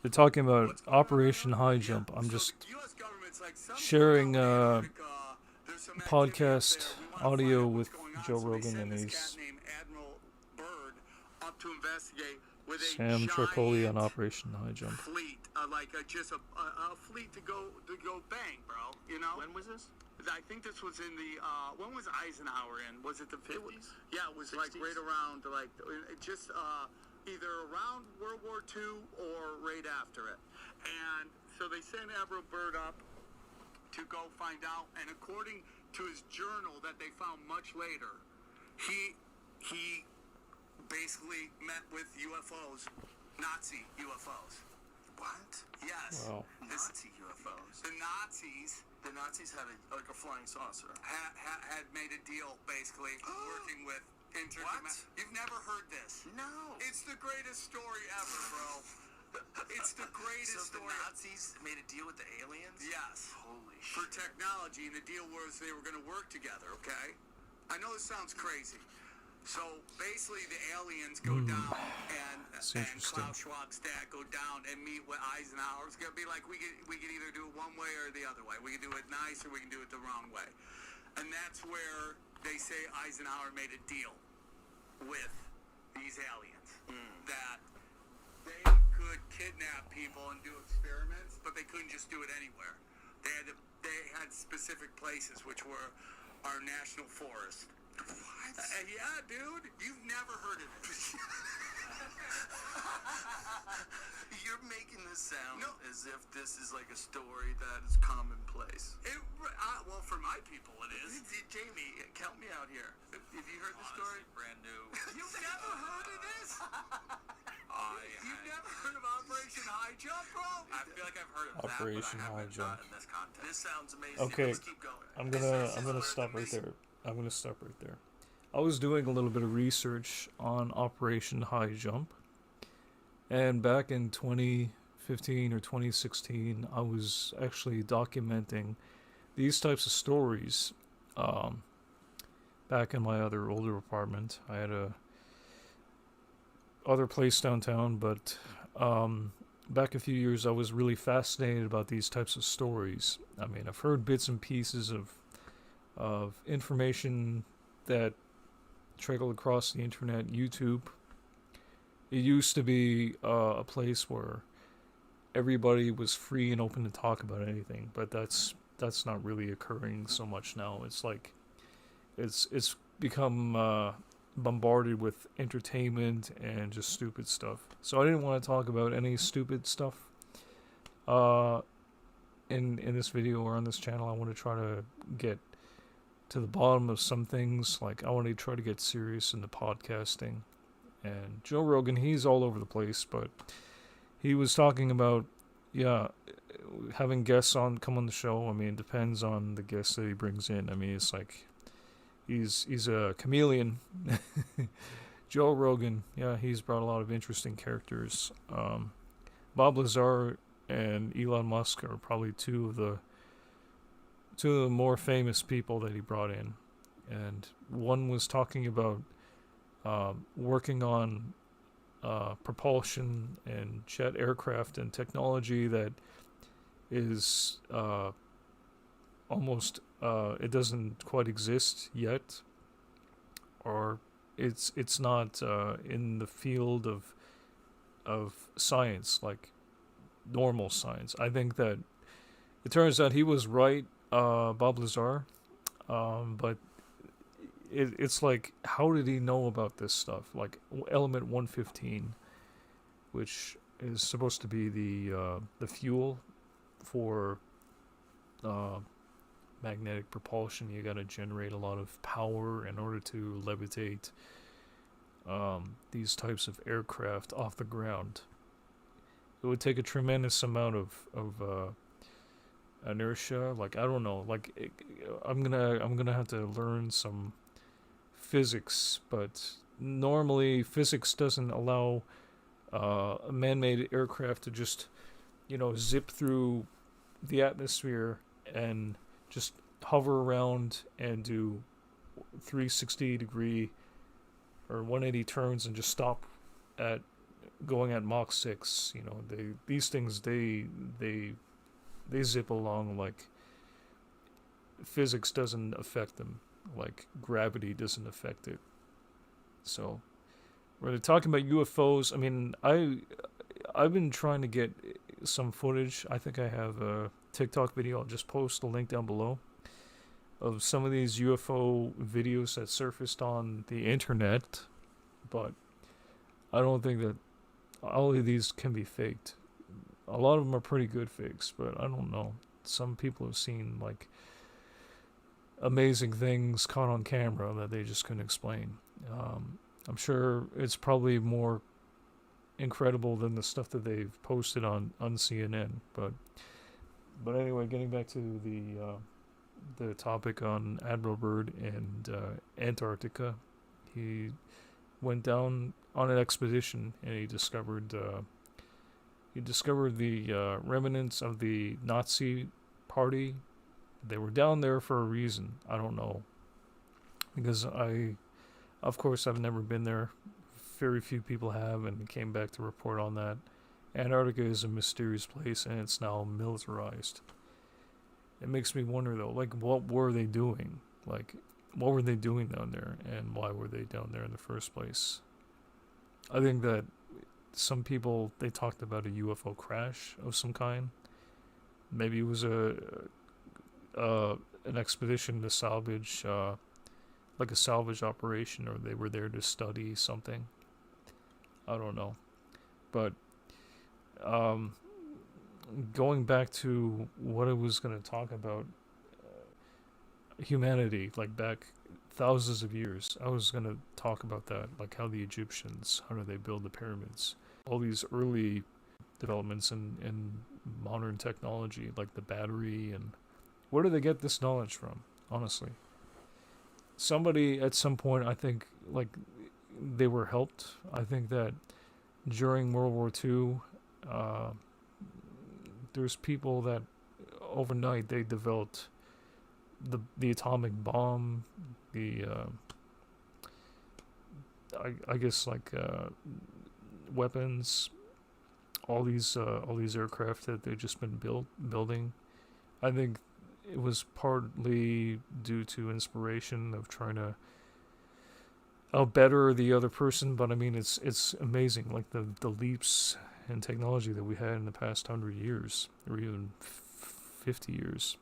they're talking about Operation High Jump. I'm just sharing podcast audio with Joe Rogan, and he's to investigate with a Sam Tripoli on Operation High Jump. fleet, just a fleet to go bang, bro. You know? When was this? I think this was in the when was Eisenhower in? Was it the 50s? Yeah, it was 60s? like right around just either around World War II or right after it. And so they sent Admiral Byrd up to go find out, and according to his journal that they found much later, he basically met with UFOs, Nazi UFOs. What? Yes. Wow. Nazi UFOs. The Nazis had a flying saucer. had made a deal, basically, working with interdimensional. You've never heard this? No. It's the greatest story ever, bro. It's the greatest So the story. Nazis made a deal with the aliens? Yes. Holy For shit. technology, and the deal was they were going to work together, okay? I know this sounds crazy. So basically, the aliens go down, and interesting. Klaus Schwab's dad go down and meet with Eisenhower. It's gonna be like we could either do it one way or the other way. We can do it nice or we can do it the wrong way. And that's where they say Eisenhower made a deal with these aliens that they could kidnap people and do experiments, but they couldn't just do it anywhere. They had specific places, which were our national forest. What? Yeah, dude. You've never heard of it. You're making this sound No. as if this is like a story that is commonplace. Well, for my people, it is. Jamie, count me out here. Have you heard the story? Brand new. You've never heard of this? You've never heard of Operation High Jump, bro? I feel like I've heard of Operation that, but I High haven't, Jump. not in this context. This sounds amazing. Okay, Let's keep going. I'm gonna stop right there. I'm gonna stop right there. I was doing a little bit of research on Operation High Jump, and back in 2015 or 2016, I was actually documenting these types of stories. Back in my older apartment, I had a other place downtown, but back a few years, I was really fascinated about these types of stories. I mean, I've heard bits and pieces of information that trickled across the internet, YouTube. It used to be a place where everybody was free and open to talk about anything, but that's not really occurring so much now. It's like it's become bombarded with entertainment and just stupid stuff. So I didn't want to talk about any stupid stuff in this video or on this channel. I want to try to get to the bottom of some things. Like, I want to try to get serious in the podcasting. And Joe Rogan, he's all over the place, but he was talking about, having guests come on the show. I mean, it depends on the guests that he brings in. I mean, it's like he's a chameleon. Joe Rogan, he's brought a lot of interesting characters. Bob Lazar and Elon Musk are probably two of the more famous people that he brought in. And one was talking about working on propulsion and jet aircraft and technology that is almost it doesn't quite exist yet, or it's not in the field of science, like normal science. I think that it turns out he was right, Bob Lazar, but it's like, how did he know about this stuff? Like element 115, which is supposed to be the fuel for magnetic propulsion. You got to generate a lot of power in order to levitate these types of aircraft off the ground. It would take a tremendous amount of inertia. Like, I don't know. Like, I'm gonna have to learn some physics, but normally physics doesn't allow a man-made aircraft to just, zip through the atmosphere and just hover around and do 360 degree or 180 turns and just stop at going at Mach 6. You know, these things they zip along like physics doesn't affect them, like gravity doesn't affect it. So when they're talking about UFOs, I mean, I've been trying to get some footage. I think I have a TikTok video. I'll just post the link down below of some of these UFO videos that surfaced on the internet, but I don't think that all of these can be faked. A lot of them are pretty good fakes, but I don't know. Some people have seen like amazing things caught on camera that they just couldn't explain. I'm sure it's probably more incredible than the stuff that they've posted on CNN. But anyway, getting back to the topic on Admiral Byrd and Antarctica, he went down on an expedition and he discovered the remnants of the Nazi party. They were down there for a reason. I don't know, because of course, I've never been there. Very few people have, and came back to report on that. Antarctica is a mysterious place, and it's now militarized. It makes me wonder, though, like, what were they doing? Like, what were they doing down there, and why were they down there in the first place? I think that some people, they talked about a UFO crash of some kind. Maybe it was an expedition to salvage, like a salvage operation, or they were there to study something. I don't know. But going back to what I was going to talk about, humanity, like back thousands of years, I was going to talk about that, like how the Egyptians, how do they build the pyramids? All these early developments in modern technology, like the battery, and where do they get this knowledge from, honestly? Somebody at some point, I think, like, they were helped. I think that during World War II, there's people that overnight they developed the atomic bomb, I guess like weapons, all these aircraft that they've just been building. I think it was partly due to inspiration of trying to outbetter the other person, but I mean it's amazing, like the leaps in technology that we had in the past 100 years, or even 50 years.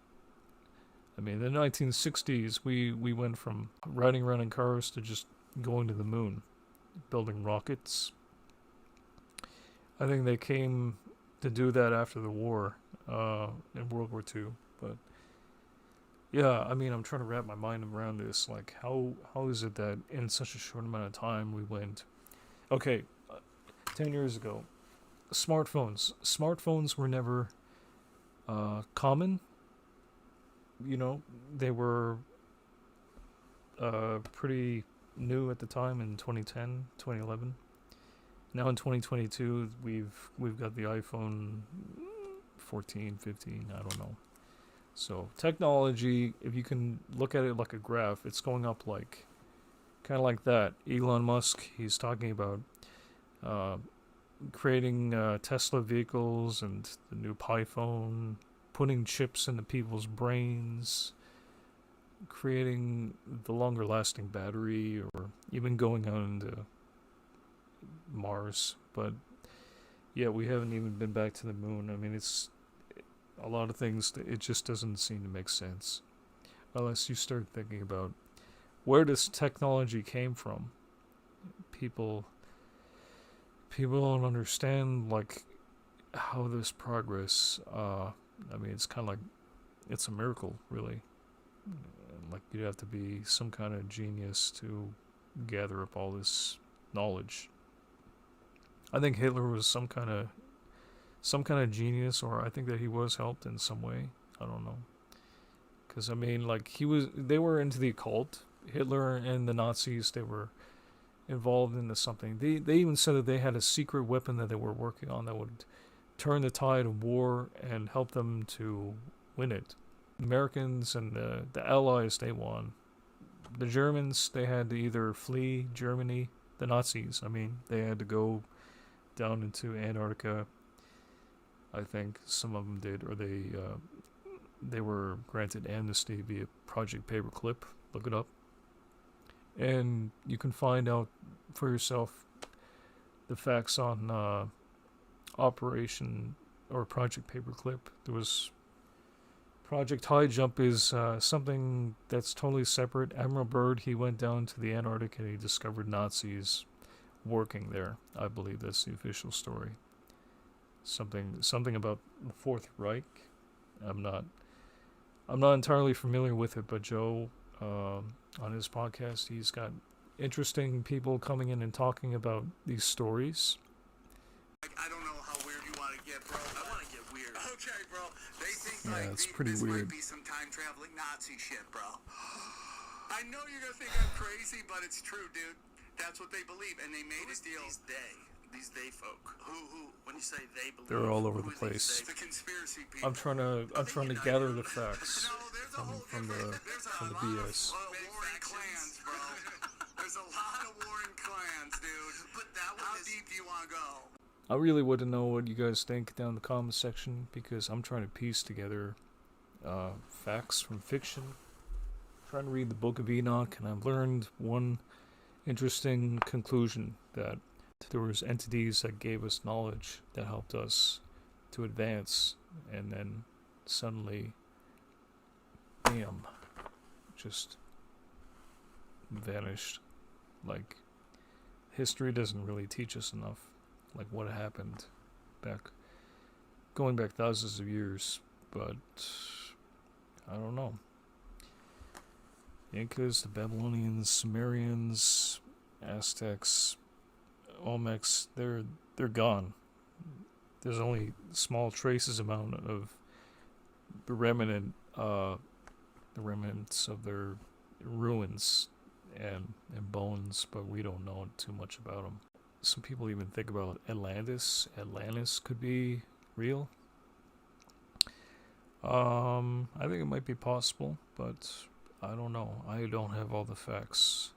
I mean, in the 1960s, we went from riding around in cars to just going to the moon, building rockets. I think they came to do that after the war, in World War II. But yeah, I mean, I'm trying to wrap my mind around this. Like, how is it that in such a short amount of time we went? Okay, 10 years ago, smartphones were never common. You know, they were pretty new at the time in 2010, 2011. Now in 2022, we've got the iPhone 14, 15, I don't know. So technology, if you can look at it like a graph, it's going up like kind of like that. Elon Musk, he's talking about creating Tesla vehicles and the new iPhone, putting chips into people's brains, creating the longer lasting battery, or even going out into Mars. But yeah, we haven't even been back to the moon. I mean, it's a lot of things, it just doesn't seem to make sense unless you start thinking about where this technology came from. People don't understand like how this progress, I mean, it's kind of like, it's a miracle, really. Like, you'd have to be some kind of genius to gather up all this knowledge. I think Hitler was some kind of genius, or I think that he was helped in some way. I don't know. Because, I mean, like, they were into the occult. Hitler and the Nazis, they were involved into something. They even said that they had a secret weapon that they were working on that would turn the tide of war and help them to win it. Americans and the Allies, they won. The Germans, they had to either flee Germany, the Nazis, I mean, they had to go down into Antarctica. I think some of them did, or they were granted amnesty via Project Paperclip. Look it up, and you can find out for yourself the facts on Operation or Project Paperclip. There was Project High Jump is something that's totally separate. Admiral Byrd, he went down to the Antarctic and he discovered Nazis working there. I believe that's the official story. Something about the Fourth Reich. I'm not entirely familiar with it, but Joe, on his podcast, he's got interesting people coming in and talking about these stories. I don't know how weird you want to get, bro. I want to get weird. Okay, bro. They think Yeah, it's pretty this weird. might be some time traveling Nazi shit, bro. I know you're gonna think I'm crazy, but it's true, dude. That's what they believe, and they made a deal. These they folk. Who? When you say they believe, They're all over the who are these place. they? The conspiracy people. I'm trying to gather the facts No, there's a whole from different. the There's from a the lot BS. of warring clans, bro. There's a lot of warring clans, dude. But that one How is deep do you want to go? I really want to know what you guys think down in the comment section because I'm trying to piece together facts from fiction. I'm trying to read the Book of Enoch, and I've learned one interesting conclusion that there was entities that gave us knowledge that helped us to advance, and then suddenly, bam, just vanished. Like, history doesn't really teach us enough. Like what happened going back thousands of years, but I don't know. Incas, the Babylonians, Sumerians, Aztecs, Olmecs, they're gone. There's only small traces amount of the remnants of their ruins and bones, but we don't know too much about them. Some people even think about Atlantis. Atlantis could be real. I think it might be possible, but I don't know. I don't have all the facts.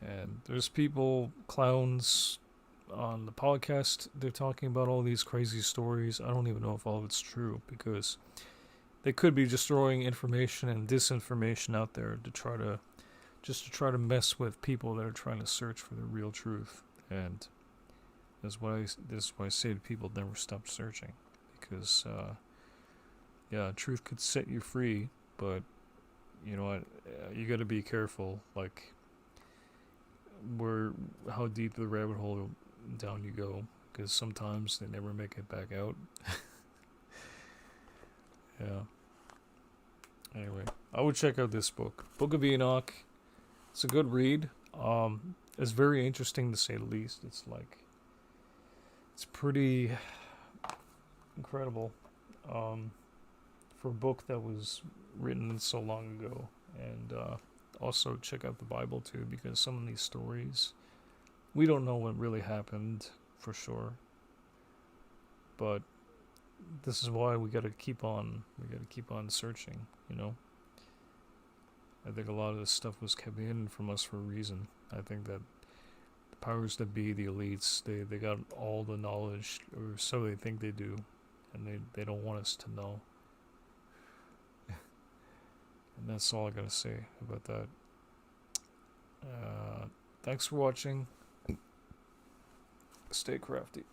And there's people, clowns, on the podcast. They're talking about all these crazy stories. I don't even know if all of it's true because they could be just throwing information and disinformation out there to try to mess with people that are trying to search for the real truth. And this is why I say to people, never stop searching, because truth could set you free, but you know what, you got to be careful, like how deep the rabbit hole down you go, because sometimes they never make it back out. Yeah. Anyway, I would check out this book, Book of Enoch. It's a good read. It's very interesting to say the least. It's pretty incredible for a book that was written so long ago. And also check out the Bible too, because some of these stories, we don't know what really happened for sure. But this is why we gotta keep on searching, you know. I think a lot of this stuff was kept hidden from us for a reason. I think that the powers that be, the elites, they got all the knowledge, or so they think they do, and they don't want us to know. And that's all I gotta say about that. Thanks for watching. Stay crafty.